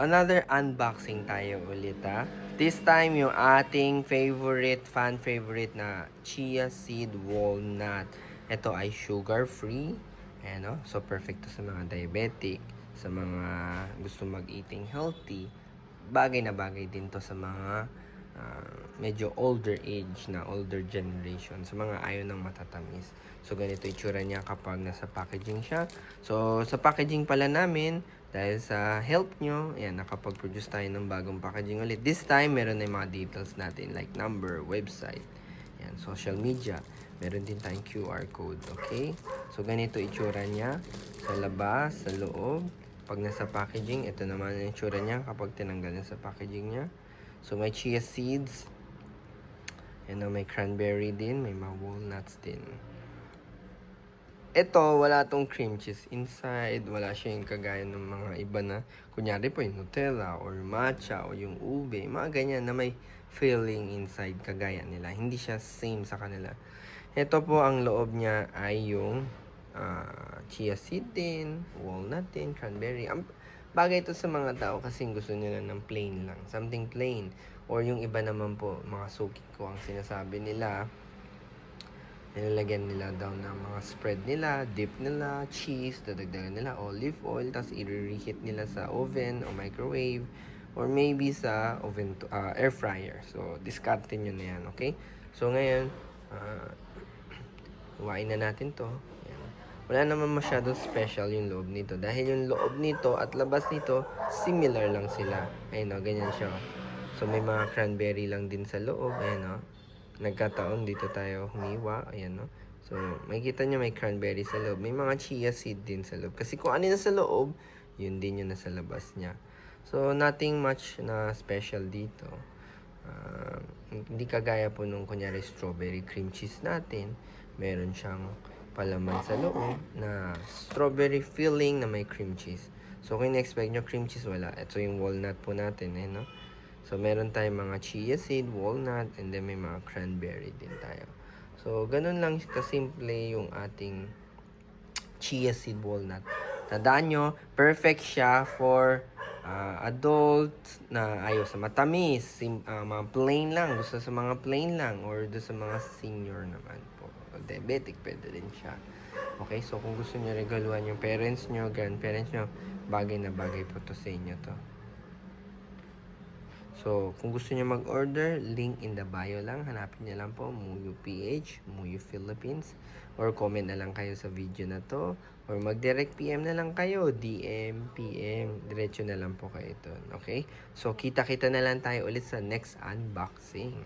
Another unboxing tayo ulit ha. This time yung ating fan favorite na chia seed walnut. Ito ay sugar free. Ayan o. So perfect to sa mga diabetic, sa mga gusto mag-eating healthy. Bagay na bagay din to sa mga medyo older age na, older generation. Sa mga ayaw ng matatamis. So ganito itsura niya kapag nasa packaging siya. So sa packaging pala namin, dahil sa help nyo, ayan, nakapag-produce tayo ng bagong packaging ulit. This time, meron na yung mga details natin like number, website, ayan, social media. Meron din tayong QR code, okay? So, ganito itsura niya sa labas, sa loob. Pag nasa packaging, ito naman yung itsura niya kapag tinanggal na sa packaging niya. So, may chia seeds. Ayan, may cranberry din, may mga walnuts din. Ito, wala tong cream cheese inside. Wala siya yung kagaya ng mga iba na, kunyari po yung Nutella or matcha o yung ube. Mga ganyan na may filling inside kagaya nila. Hindi siya same sa kanila. Ito po, ang loob niya ay yung chia seed din, walnut din, cranberry. Bagay ito sa mga tao kasi gusto nila ng plain lang. Something plain. Or yung iba naman po, mga suki ko ang sinasabi nila, nilalagyan nila daw ng mga spread nila, dip nila, cheese, dadagdagan nila olive oil, tapos i-reheat nila sa oven o microwave, or maybe sa oven air fryer. So, discarte nyo na yan, okay? So, ngayon, huwain na natin to. Ayan. Wala naman masyadong special yung loob nito. Dahil yung loob nito at labas nito, similar lang sila. Ayun o, ganyan siya. So, may mga cranberry lang din sa loob. Ayan o. Nagkataon dito tayo humiwa. Ayan, no? So, makikita nyo may cranberry sa loob. May mga chia seed din sa loob. Kasi kung ano na sa loob, yun din yung nasa labas niya. So, nothing much na special dito. Hindi kagaya po nung kunyari strawberry cream cheese natin. Meron siyang palaman sa loob na strawberry filling na may cream cheese. So, kung in-expect nyo cream cheese, wala. Ito yung walnut po natin, eh, no? So, meron tayong mga chia seed, walnut, and then may mga cranberry din tayo. So, ganun lang kasimple yung ating chia seed walnut. Tandaan nyo, perfect siya for adult na ayaw sa matamis, mga plain lang, gusto sa mga plain lang, or sa mga senior naman po. Diabetic, pwede din siya. Okay, so kung gusto nyo regaluhan yung parents nyo, grandparents nyo, bagay na bagay po to sa inyo to. So, kung gusto niyo mag-order, link in the bio lang. Hanapin niyo lang po, Muyu PH, Muyu Philippines. Or comment na lang kayo sa video na to. Or mag-direct PM na lang kayo, DM, PM. Diretso na lang po kayo ito. Okay? So, kita-kita na lang tayo ulit sa next unboxing.